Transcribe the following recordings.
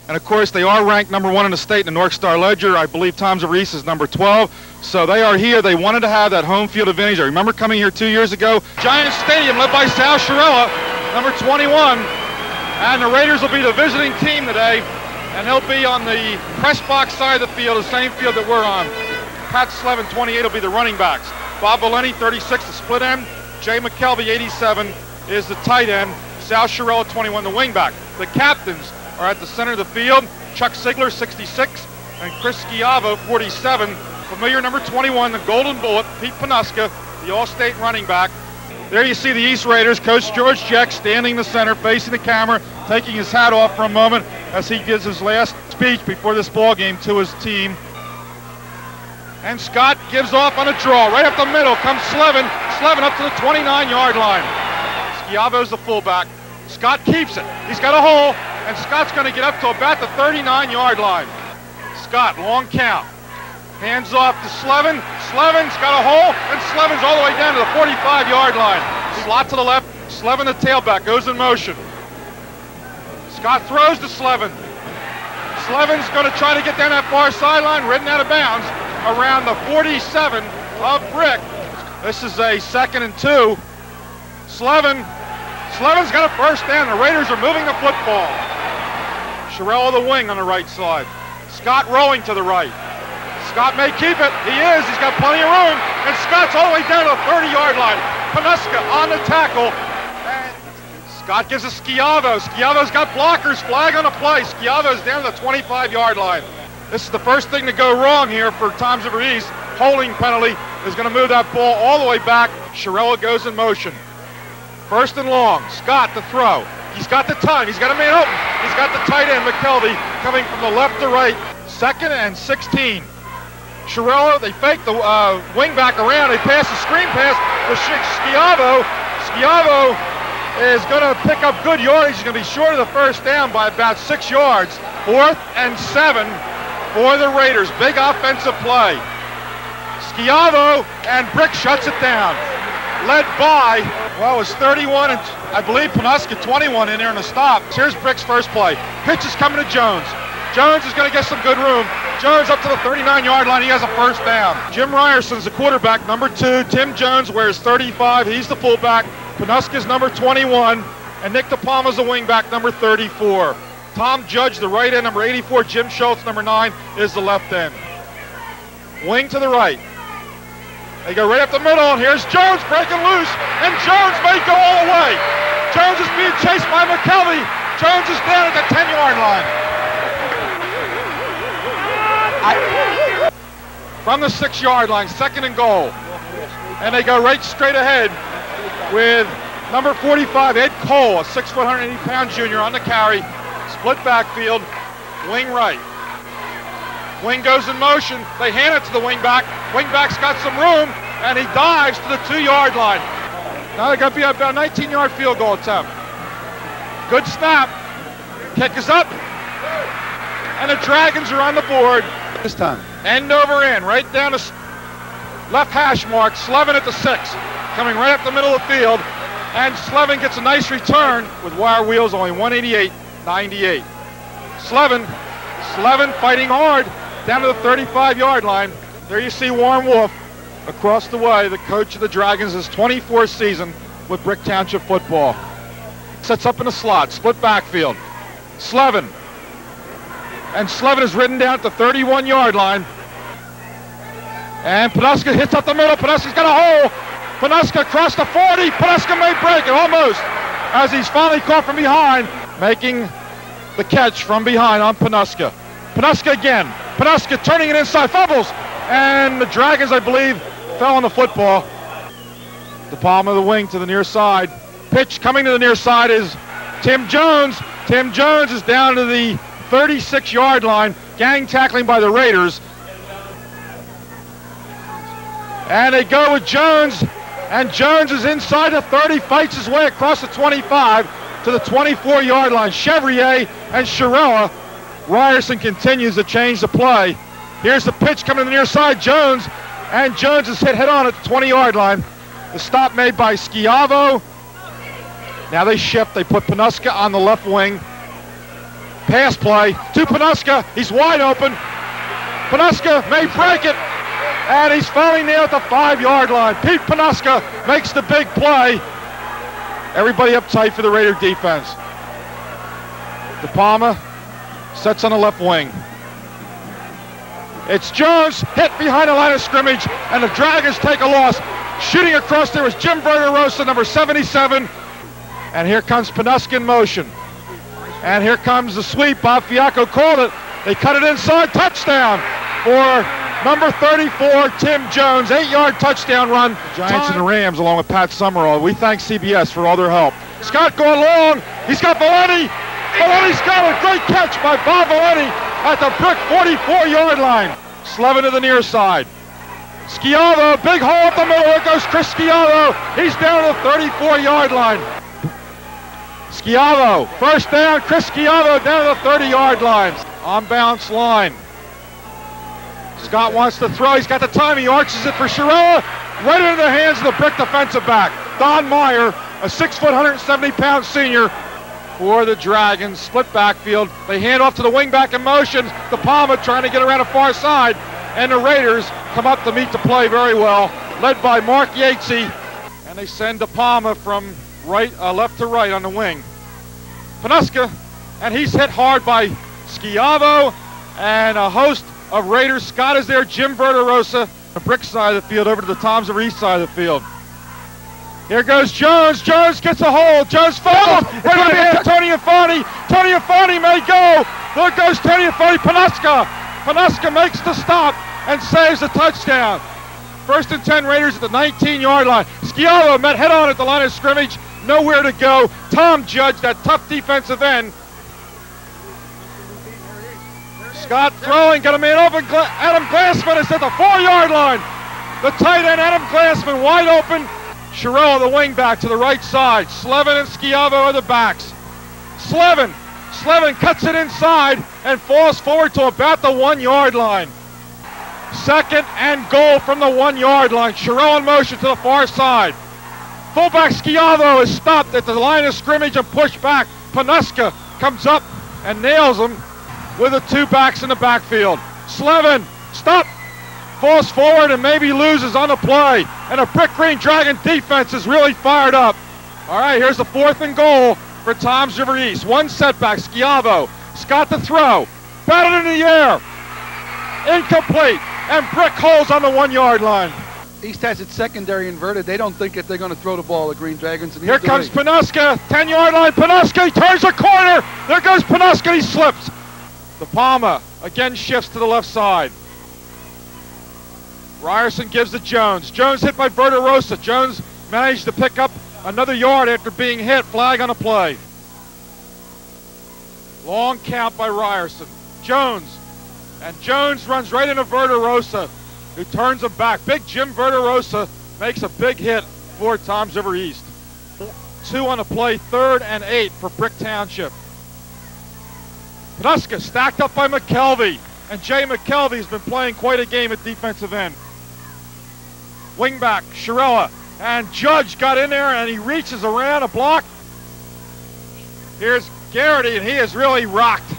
And of course, they are ranked #1 in the state in the North Star Ledger. I believe Tom Reese is number 12. So they are here. They wanted to have that home field advantage. I remember coming here 2 years ago. Giant Stadium led by Sal Chiarella, number 21. And the Raiders will be the visiting team today. And they'll be on the press box side of the field, the same field that we're on. Pat Slevin, 28, will be the running backs. Bob Valente, 36, the split end. Jay McKelvey, 87, is the tight end. Sal Chiarella, 21, the wing back. The captains are at the center of the field. Chuck Seigler, 66, and Chris Schiavo, 47. Familiar number 21, the Golden Bullet, Pete Panuska, the All-State running back. There you see the East Raiders, Coach George Jeck standing in the center, facing the camera, taking his hat off for a moment as he gives his last speech before this ball game to his team. And Scott gives off on a draw. Right up the middle comes Slevin. Slevin up to the 29-yard line. Schiavo's the fullback. Scott keeps it. He's got a hole, and Scott's going to get up to about the 39-yard line. Scott, long count. Hands off to Slevin. Slevin's got a hole, and Slevin's all the way down to the 45-yard line. Slot to the left. Slevin, the tailback, goes in motion. Scott throws to Slevin. Slevin's going to try to get down that far sideline, ridden out of bounds around the 47 of Brick. This is a 2nd and 2. Slevin's got a first down. The Raiders are moving the football. Chiarella the wing on the right side. Scott rolling to the right. Scott may keep it. He is. He's got plenty of room. And Scott's all the way down to the 30-yard line. Panuska on the tackle. And Scott gives a Schiavo. Schiavo's got blockers. Flag on the play. Schiavo's down to the 25-yard line. This is the first thing to go wrong here for Tom Reese. Holding penalty is going to move that ball all the way back. Chiarella goes in motion. 1st and long. Scott to throw. He's got the time. He's got a man open. He's got the tight end, McKelvey, coming from the left to right. 2nd and 16. Chiarella, they fake the wing back around. They pass the screen pass to Schiavo. Schiavo is going to pick up good yardage. He's going to be short of the first down by about 6 yards. 4th and 7 for the Raiders. Big offensive play. Schiavo, and Brick shuts it down. Led by, well, it was 31, and I believe Panuska 21 in there in the stop. Here's Brick's first play. Pitch is coming to Jones. Jones is going to get some good room. Jones up to the 39-yard line. He has a first down. Jim Ryerson's the quarterback, number 2. Tim Jones wears 35. He's the fullback. Panuska's number 21. And Nick DePalma's the wingback, number 34. Tom Judge, the right end, number 84. Jim Schultz, number 9, is the left end. Wing to the right. They go right up the middle, and here's Jones breaking loose, and Jones may go all the way. Jones is being chased by McKelvey. Jones is down at the 10-yard line. From the 6-yard line, 2nd and goal. And they go right straight ahead with number 45, Ed Cole, a 6 foot, 180-pound junior on the carry. Split backfield, wing right. Wing goes in motion. They hand it to the wingback. Wingback's got some room, and he dives to the 2-yard line. Now they're going to be about a 19-yard field goal attempt. Good snap. Kick is up, and the Dragons are on the board. This time. End over end, right down the left hash mark. Slevin at the 6, coming right up the middle of the field, and Slevin gets a nice return with wire wheels, only 188.98. Slevin fighting hard down to the 35-yard line. There you see Warren Wolf across the way, the coach of the Dragons, his 24th season with Brick Township football. Sets up in the slot, split backfield. Slevin. And Slevin is ridden down at the 31-yard line. And Panuska hits up the middle. Panuska's got a hole. Panuska across the 40. Panuska may break it almost as he's finally caught from behind, making the catch from behind on Panuska. Panuska again. Panuska turning it inside, fumbles, and the Dragons, I believe, fell on the football. DePalma the wing to the near side. Pitch coming to the near side is Tim Jones. Tim Jones is down to the 36-yard line. Gang tackling by the Raiders. And they go with Jones, and Jones is inside the 30, fights his way across the 25 to the 24-yard line. Chevrier and Chiarella. Ryerson continues to change the play. Here's the pitch coming to the near side. Jones, and Jones is hit head-on at the 20-yard line. The stop made by Schiavo. Now they shift. They put Panuska on the left wing. Pass play to Panuska. He's wide open. Panuska may break it. And he's falling there at the 5-yard line. Pete Panuska makes the big play. Everybody up tight for the Raider defense. DePalma sets on the left wing. It's Jones hit behind the line of scrimmage, and the Dragons take a loss. Shooting across there was Jim Verderosa, number 77. And here comes Panuska in motion. And here comes the sweep. Bob Fiacco called it. They cut it inside. Touchdown for number 34, Tim Jones. 8-yard touchdown run. The Giants and the Rams along with Pat Summerall. We thank CBS for all their help. Scott going long. He's got Valente. Valente's got a great catch by Bob Valente at the brick 44-yard line. Slevin to the near side. Schiavo, big hole up the middle. There goes Chris Schiavo. He's down to the 34-yard line. Schiavo, first down. Chris Schiavo down to the 30-yard line. On bounce line. Scott wants to throw. He's got the time. He arches it for Chiarella. Right into the hands of the brick defensive back. Don Meyer, a 6-foot, 170-pound senior for the Dragons. Split backfield. They hand off to the wingback in motion. DePalma trying to get around the far side. And the Raiders come up to meet the play very well, led by Mark Yatesy. And they send DePalma from left to right on the wing. Panuska, and he's hit hard by Schiavo and a host of Raiders. Scott is there, Jim Verderosa, the brick side of the field over to the Toms River East side of the field. Here goes Jones. Jones gets a hold. Jones falls. Right on the hand of Tony Infante. Tony Infante may go. There goes Tony Infante. Panuska. Panuska makes the stop and saves the touchdown. 1st and 10 Raiders at the 19-yard line. Schiavo met head on at the line of scrimmage. Nowhere to go. Tom Judge, that tough defensive end. Scott throwing, got a man open. Adam Glanzman is at the 4-yard line. The tight end, Adam Glanzman, wide open. Chiarella, the wing back to the right side. Slevin and Schiavo are the backs. Slevin cuts it inside and falls forward to about the 1-yard line. 2nd and goal from the 1-yard line. Chiarella in motion to the far side. Fullback Schiavo is stopped at the line of scrimmage and pushed back. Panuska comes up and nails him with the 2 backs in the backfield. Slevin, stop, falls forward and maybe loses on the play. And the Brick Green Dragon defense is really fired up. All right, here's the 4th and goal for Toms River East. 1 setback, Schiavo. Scott to throw. Batted in the air. Incomplete. And Brick holds on the 1-yard line. East has its secondary inverted. They don't think that they're going to throw the ball, the Green Dragons. And here comes Panuska. 10-yard line. Panuska, he turns the corner. There goes Panuska. He slips. DePalma again shifts to the left side. Ryerson gives to Jones. Jones hit by Verderosa. Jones managed to pick up another yard after being hit. Flag on the play. Long count by Ryerson. Jones. And Jones runs right into Verderosa, who turns him back. Big Jim Verderosa makes a big hit for Toms River East. 2 on the play, 3rd and 8 for Brick Township. Panuska stacked up by McKelvey. And Jay McKelvey has been playing quite a game at defensive end. Wingback, Chiarella. And Judge got in there and he reaches around a block. Here's Gearity, and he is really rocked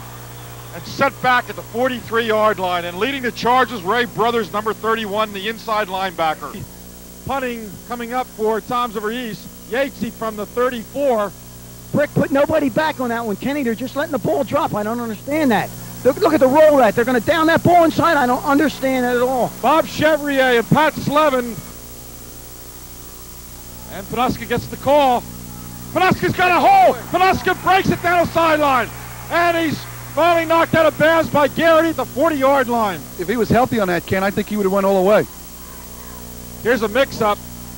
and set back at the 43-yard line. And leading the charges, Ray Brothers, number 31, the inside linebacker. Punting coming up for Toms River East. Yatesy from the 34. Brick put nobody back on that one, Kenny. They're just letting the ball drop. I don't understand that. Look at the roll that. They're going to down that ball inside. I don't understand that at all. Bob Chevrier and Pat Slevin. And Panuska gets the call. Panuska's got a hole. Panuska breaks it down the sideline. And he's finally knocked out of bounds by Gearity at the 40-yard line. If he was healthy on that, Ken, I think he would have went all the way. Here's a mix-up.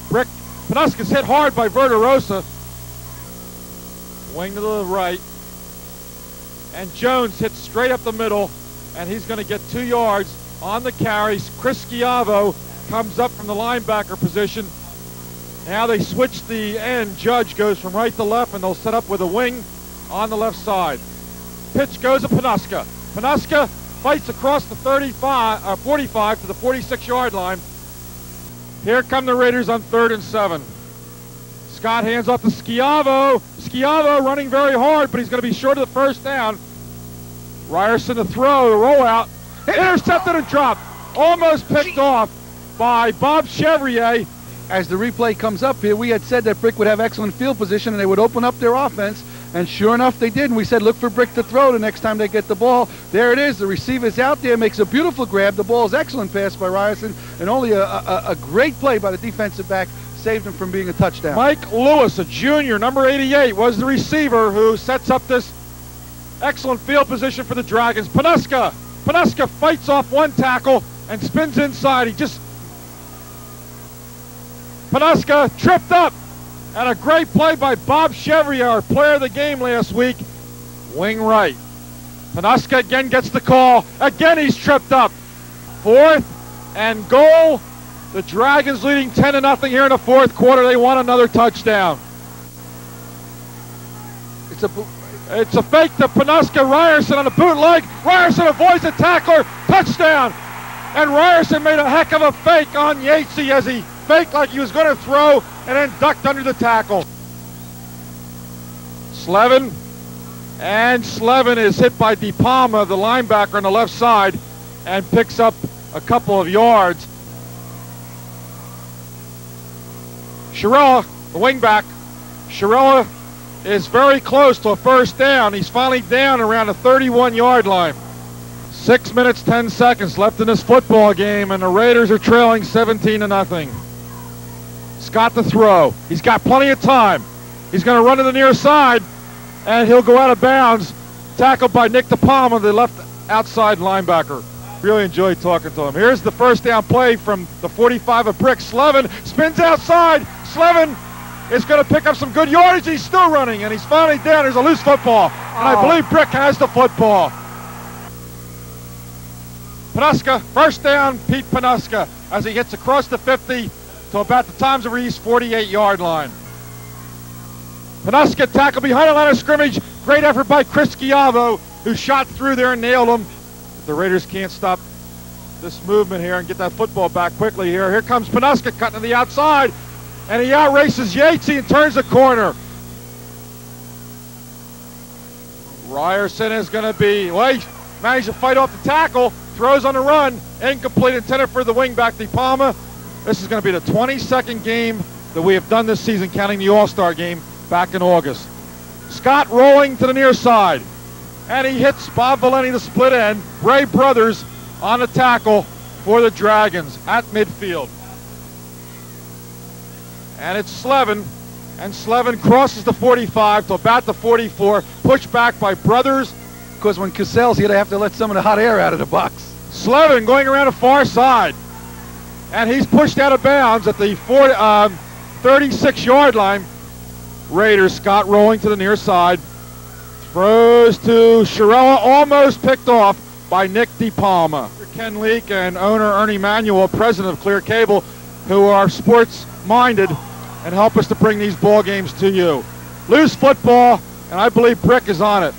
Panuska's hit hard by Verderosa. Wing to the right. And Jones hits straight up the middle, and he's going to get 2 yards on the carries. Chris Schiavo comes up from the linebacker position. Now they switch the end. Judge goes from right to left, and they'll set up with a wing on the left side. Pitch goes to Panuska. Panuska fights across the 45 to the 46-yard line. Here come the Raiders on 3rd and 7. Scott hands off to Schiavo. Schiavo running very hard, but he's going to be short of the first down. Ryerson to throw, the rollout, intercepted and dropped. Almost picked off by Bob Chevrier. As the replay comes up here, we had said that Brick would have excellent field position and they would open up their offense, and sure enough they did. And we said look for Brick to throw the next time they get the ball. There it is. The receiver's out there, makes a beautiful grab. The ball is excellent pass by Ryerson, and only a great play by the defensive back saved him from being a touchdown. Mike Lewis, a junior, number 88, was the receiver who sets up this excellent field position for the Dragons. Panuska fights off one tackle and spins inside. Panuska tripped up, and a great play by Bob Chevrier, our player of the game last week, wing right. Panuska again gets the call. Again he's tripped up. 4th and goal. The Dragons leading 10-0 here in the 4th quarter. They want another touchdown. It's a fake to Panuska. Ryerson on a bootleg. Ryerson avoids the tackler. Touchdown. And Ryerson made a heck of a fake on Yajacaj as he faked like he was going to throw and then ducked under the tackle. Slevin is hit by DePalma, the linebacker on the left side, and picks up a couple of yards. Chiarella, the wingback. Chiarella is very close to a first down. He's finally down around the 31-yard line. 6 minutes, 10 seconds left in this football game, and the Raiders are trailing 17-0. Scott to throw. He's got plenty of time. He's going to run to the near side, and he'll go out of bounds. Tackled by Nick DePalma, the left outside linebacker. Really enjoyed talking to him. Here's the first down play from the 45 of Brick. Slevin spins outside. Slevin is going to pick up some good yardage. He's still running, and he's finally down. There's a loose football, and I believe Brick has the football. Panuska, first down, Pete Panuska, as he hits across the 50 to about the Toms of Reese 48-yard line. Panuska tackled behind the line of scrimmage. Great effort by Chris Schiavo, who shot through there and nailed him. The Raiders can't stop this movement here and get that football back quickly here. Here comes Panuska cutting to the outside, and he outraces Yajacaj and turns the corner. Ryerson is going to be, well, he managed to fight off the tackle, throws on the run, incomplete, intended for the wingback DePalma. This is going to be the 22nd game that we have done this season, counting the All-Star game back in August. Scott rolling to the near side, and he hits Bob Valente, the split end. Ray Brothers on the tackle for the Dragons at midfield. And it's Slevin, and Slevin crosses the 45 to about the 44, pushed back by Brothers. Because when Cassell's here, they have to let some of the hot air out of the box. Slevin going around the far side, and he's pushed out of bounds at the 36-yard line. Raiders, Scott rolling to the near side. Throws to Chiarella, almost picked off by Nick DePalma. Ken Leake and owner Ernie Manuel, president of Clear Cable, who are sports-minded and help us to bring these ball games to you. Loose football, and I believe Brick is on it.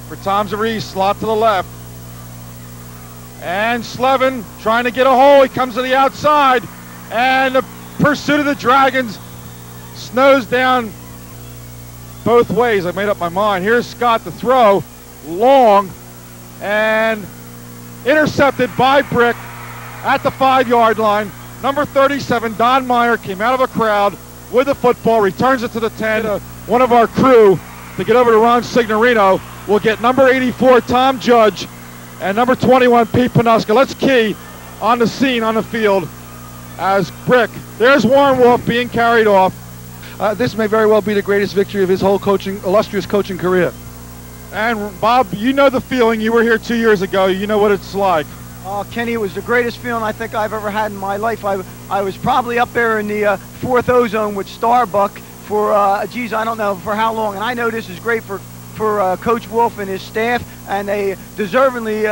For Tom Reese, slot to the left. And Slevin trying to get a hole. He comes to the outside, and the pursuit of the Dragons snows down both ways. I made up my mind. Here's Scott to throw, long, and intercepted by Brick at the 5-yard line. Number 37, Don Meyer, came out of a crowd with the football, returns it to the 10. One of our crew to get over to Ron Signorino will get number 84, Tom Judge, and number 21, Pete Panuska. Let's key on the scene on the field as Brick. There's Warren Wolf being carried off. This may very well be the greatest victory of his whole illustrious coaching career. And Bob, you know the feeling. You were here 2 years ago. You know what it's like. Kenny, it was the greatest feeling I think I've ever had in my life. I was probably up there in the 4th ozone with Starbuck for, geez, I don't know for how long. And I know this is great for Coach Wolf and his staff, and they deservingly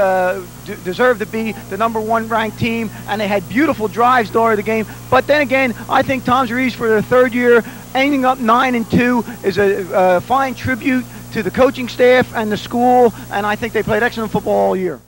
deserve to be the #1 ranked team, and they had beautiful drives during the game. But then again, I think Tom's Reese for their 3rd year, ending up 9-2, is a fine tribute to the coaching staff and the school, and I think they played excellent football all year.